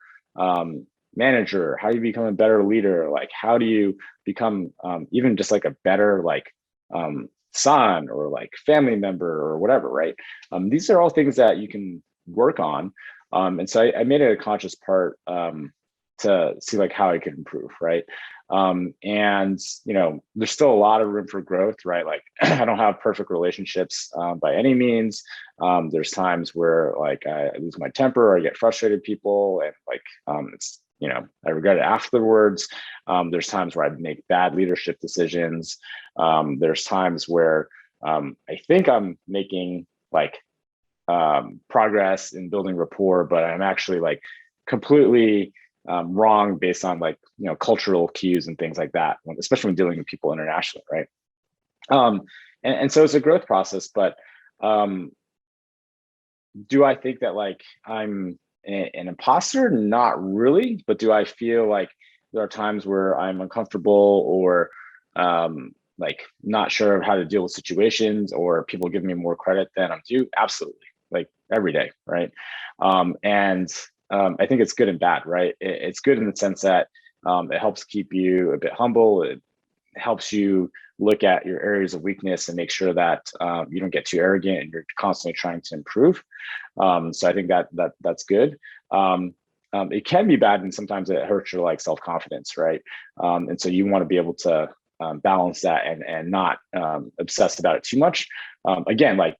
manager? How do you become a better leader? Like how do you become even just like a better like son or like family member or whatever, right? These are all things that you can work on, and so I made it a conscious part to see like how I could improve, right? And there's still a lot of room for growth, right? Like I don't have perfect relationships by any means. There's times where like I lose my temper or I get frustrated with people, and like it's I regret it afterwards. There's times where I make bad leadership decisions. There's times where I think I'm making like progress in building rapport, but I'm actually like completely wrong based on like cultural cues and things like that, especially when dealing with people internationally, right? And so it's a growth process, but do I think that like I'm an imposter? Not really, but do I feel like there are times where I'm uncomfortable or like not sure of how to deal with situations, or people give me more credit than I'm due? Absolutely, like every day, right? And I think it's good and bad, right? It's good in the sense that it helps keep you a bit humble. It helps you look at your areas of weakness and make sure that you don't get too arrogant and you're constantly trying to improve. So I think that's good. It can be bad, and sometimes it hurts your like self-confidence, right? And so you want to be able to balance that and not obsess about it too much. Again, like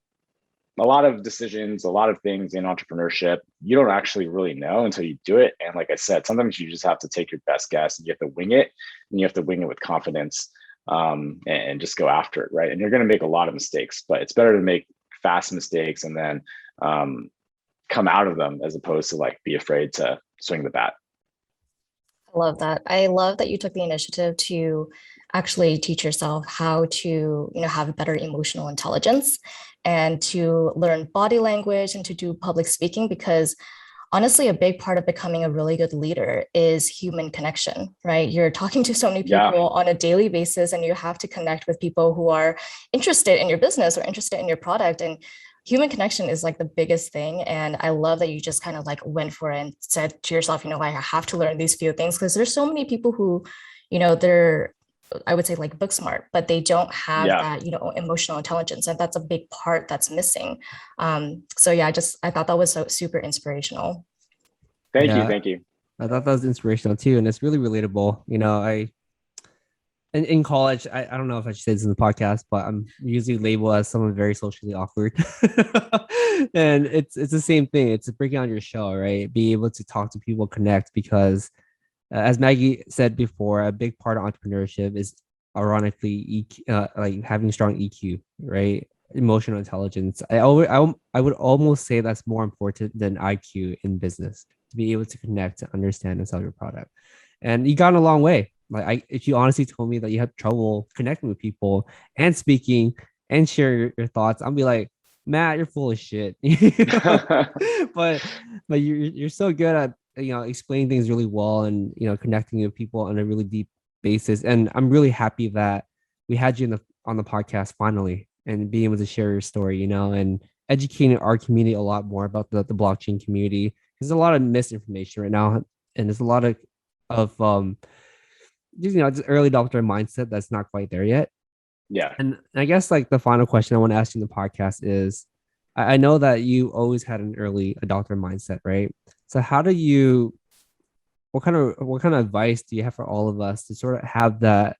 a lot of decisions, a lot of things in entrepreneurship, you don't actually really know until you do it. And like I said, sometimes you just have to take your best guess and you have to wing it, and you have to wing it with confidence and just go after it, right? And you're going to make a lot of mistakes, but it's better to make fast mistakes and then come out of them as opposed to like be afraid to swing the bat. I love that. I love that you took the initiative to actually teach yourself how to, have better emotional intelligence and to learn body language and to do public speaking, because honestly, a big part of becoming a really good leader is human connection, right? You're talking to so many people on a daily basis, and you have to connect with people who are interested in your business or interested in your product. And human connection is like the biggest thing. And I love that you just kind of like went for it and said to yourself, I have to learn these few things, because there's so many people who, they're, I would say like book smart, but they don't have that, emotional intelligence. And that's a big part that's missing. So yeah, I thought that was so super inspirational. Thank you. I thought that was inspirational too. And it's really relatable. In college, I don't know if I should say this in the podcast, but I'm usually labeled as someone very socially awkward. And it's the same thing. It's breaking out your shell, right? Be able to talk to people, connect, because as Maggie said before, a big part of entrepreneurship is ironically like having strong EQ, right? Emotional intelligence. I would almost say that's more important than IQ in business, to be able to connect, to understand, and sell your product. And you got a long way. Like if you honestly told me that you had trouble connecting with people and speaking and share your thoughts, I'd be like, Matt, you're full of shit. but you're so good at explaining things really well and connecting with people on a really deep basis. And I'm really happy that we had you on the podcast finally, and being able to share your story, and educating our community a lot more about the blockchain community. There's a lot of misinformation right now, and there's a lot of just early adopter mindset that's not quite there yet. Yeah. And I guess like the final question I want to ask you in the podcast is, I know that you always had an early adopter mindset, right? So what kind of advice do you have for all of us to sort of have that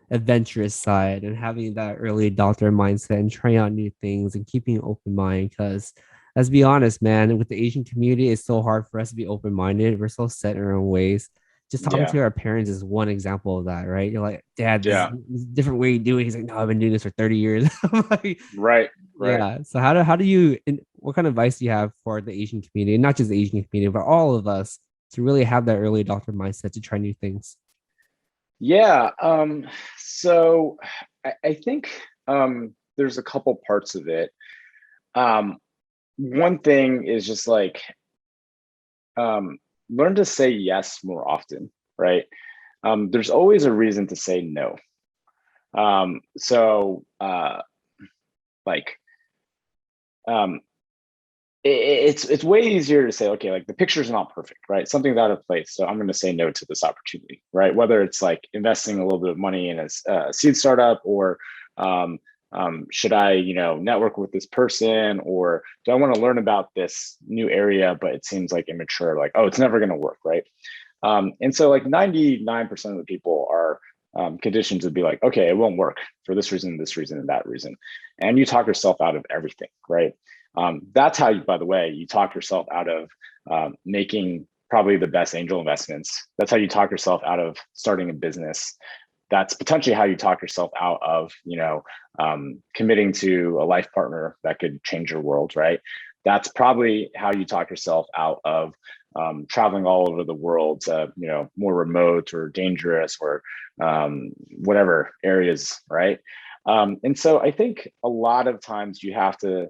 adventurous side and having that early adopter mindset and trying out new things and keeping an open mind? Because let's be honest, man, with the Asian community, it's so hard for us to be open-minded. We're so set in our own ways. Just talking to our parents is one example of that, right? You're like, Dad, this is a different way you do it. He's like, no, I've been doing this for 30 years. Like, right. Yeah. So how do you, what kind of advice do you have for the Asian community, not just the Asian community, but all of us, to really have that early adopter mindset to try new things? Yeah. So I think there's a couple parts of it. One thing is just like learn to say yes more often, right? There's always a reason to say no. So like um, it's way easier to say, okay, like the picture's not perfect, right? Something's out of place, so I'm going to say no to this opportunity, right? Whether it's like investing a little bit of money in a seed startup, or um, should I, network with this person, or do I want to learn about this new area, but it seems like immature, like, oh, it's never going to work, right? And so like 99% of the people are conditioned to be like, okay, it won't work for this reason, and that reason. And you talk yourself out of everything, right? That's how you, by the way, you talk yourself out of making probably the best angel investments. That's how you talk yourself out of starting a business. That's potentially how you talk yourself out of, committing to a life partner that could change your world, right? That's probably how you talk yourself out of traveling all over the world to, more remote or dangerous or whatever areas, right? And so I think a lot of times you have to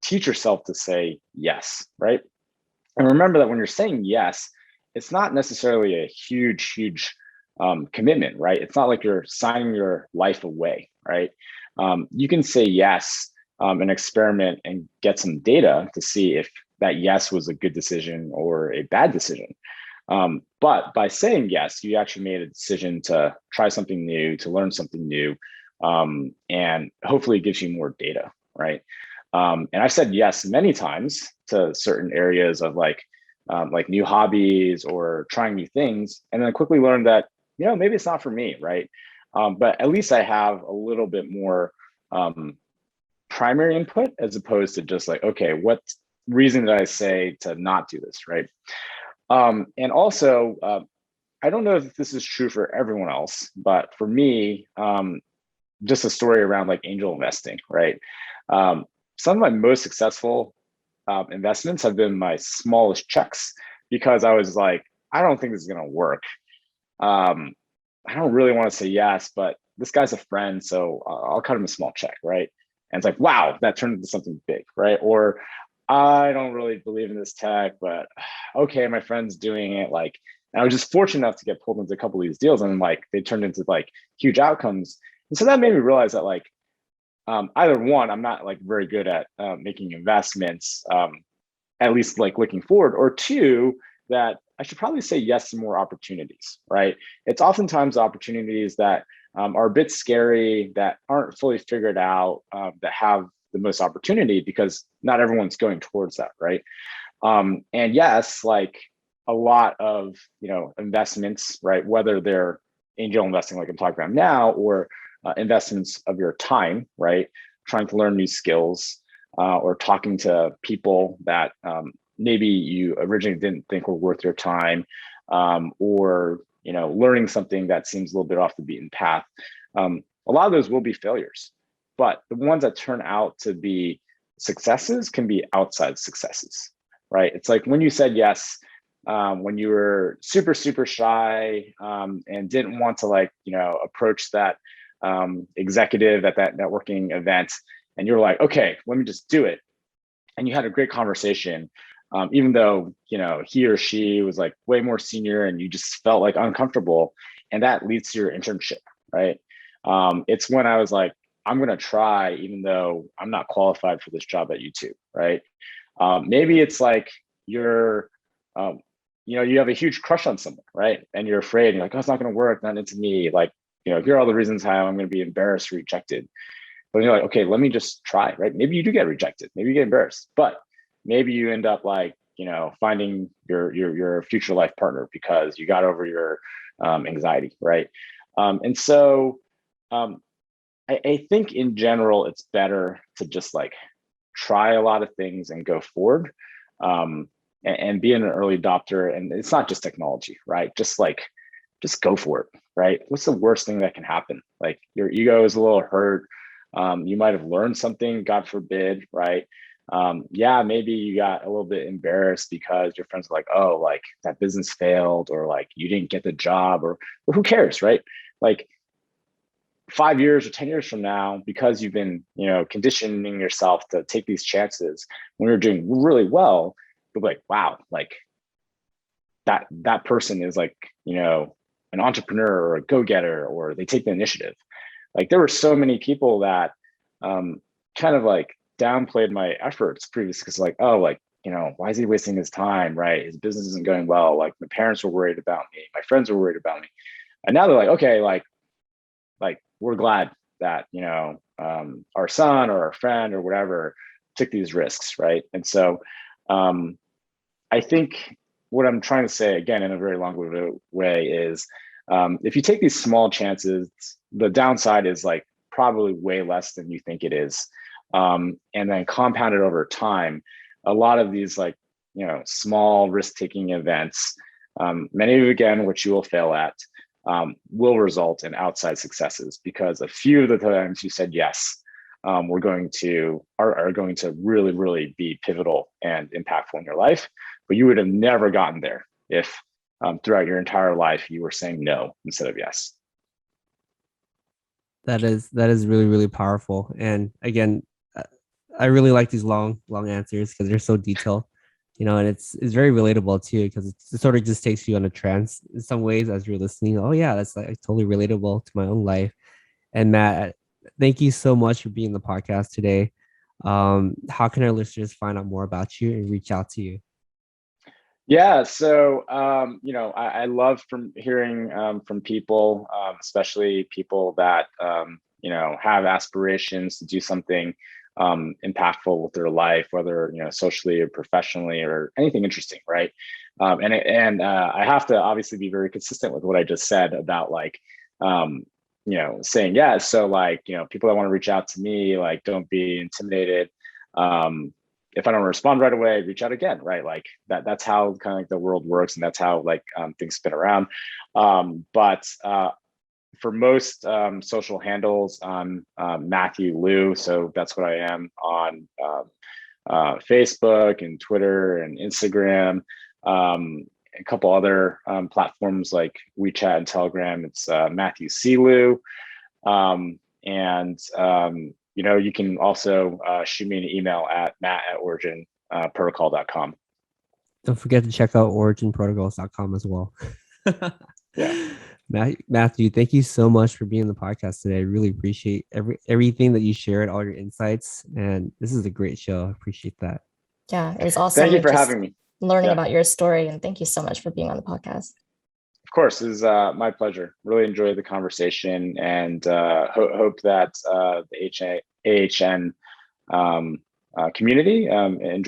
teach yourself to say yes, right? And remember that when you're saying yes, it's not necessarily a huge commitment, right? It's not like you're signing your life away, right? You can say yes and experiment and get some data to see if that yes was a good decision or a bad decision. But by saying yes, you actually made a decision to try something new, to learn something new, and hopefully it gives you more data, right? And I've said yes many times to certain areas of like new hobbies or trying new things, and then quickly learned that, maybe it's not for me, right? But at least I have a little bit more primary input as opposed to just like, okay, what reason did I say to not do this, right? And also, I don't know if this is true for everyone else, but for me, just a story around like angel investing, right? Some of my most successful investments have been my smallest checks, because I was like, I don't think this is going to work. I don't really want to say yes, but this guy's a friend, so I'll cut him a small check, right? And it's like, wow, that turned into something big, right? Or I don't really believe in this tech, but okay, my friend's doing it. Like, and I was just fortunate enough to get pulled into a couple of these deals, and like they turned into like huge outcomes. And so that made me realize that like either one, I'm not like very good at making investments, at least like looking forward, or two, that I should probably say yes to more opportunities, right? It's oftentimes opportunities that are a bit scary, that aren't fully figured out, that have the most opportunity, because not everyone's going towards that, right? And yes, like a lot of, investments, right? Whether they're angel investing, like I'm talking about now, or investments of your time, right? Trying to learn new skills, or talking to people that maybe you originally didn't think were worth your time, or learning something that seems a little bit off the beaten path. A lot of those will be failures, but the ones that turn out to be successes can be outside successes, right? It's like when you said yes, when you were super shy, and didn't want to like approach that executive at that networking event, and you're like, okay, let me just do it, and you had a great conversation, even though he or she was like way more senior, and you just felt like uncomfortable, and that leads to your internship, right? It's when I was like, I'm going to try, even though I'm not qualified for this job at YouTube, right? Maybe it's like you're you have a huge crush on someone, right? And you're afraid, and you're like, oh, it's not going to work, not into me, like here are all the reasons how I'm going to be embarrassed, rejected. But you're like, okay, let me just try, right? Maybe you do get rejected, maybe you get embarrassed, but maybe you end up like finding your future life partner because you got over your anxiety, right? And so I think in general it's better to just like try a lot of things and go forward, and be an early adopter. And it's not just technology, right? Just go for it, right? What's the worst thing that can happen? Like your ego is a little hurt. You might have learned something, God forbid, right? yeah, maybe you got a little bit embarrassed because your friends were like, oh, like that business failed, or like you didn't get the job, or who cares, right? Like 5 years or 10 years from now, because you've been, conditioning yourself to take these chances when you're doing really well, you'll be like, wow, like that person is like, an entrepreneur or a go-getter, or they take the initiative. Like there were so many people that kind of like downplayed my efforts previously, because like, oh, like, why is he wasting his time, right? His business isn't going well. Like my parents were worried about me, my friends were worried about me. And now they're like, okay, like we're glad that, our son or our friend or whatever took these risks, right? And so I think what I'm trying to say, again, in a very long way, is if you take these small chances, the downside is like probably way less than you think it is. And then compounded over time, a lot of these like, small risk-taking events, many of them, again, which you will fail at, will result in outside successes, because a few of the times you said yes, are going to really, really be pivotal and impactful in your life. But you would have never gotten there if throughout your entire life you were saying no instead of yes. That is really, really powerful. And again, I really like these long answers because they're so detailed, and it's very relatable too, because it sort of just takes you on a trance in some ways as you're listening. Oh yeah, that's like totally relatable to my own life. And Matt, thank you so much for being on the podcast today. How can our listeners find out more about you and reach out to you? Yeah, so I love from hearing from people, especially people that have aspirations to do something impactful with their life, whether socially or professionally or anything interesting, right? And I have to obviously be very consistent with what I just said about like saying yes. So like people that want to reach out to me, like don't be intimidated. If I don't respond right away, reach out again, right? Like that's how kind of like the world works, and that's how like things spin around. But for most social handles, I'm Matthew Liu. So that's what I am on Facebook and Twitter and Instagram. A couple other platforms like WeChat and Telegram. It's Matthew C. Liu. You can also shoot me an email at matt@originprotocol.com. Don't forget to check out originprotocols.com as well. Yeah. Matthew, thank you so much for being on the podcast today. I really appreciate everything that you shared, all your insights. And this is a great show. I appreciate that. Yeah, it was awesome. Thank you for having me. Learning about your story. And thank you so much for being on the podcast. Of course, it is my pleasure. Really enjoyed the conversation, and hope that the AHN community enjoyed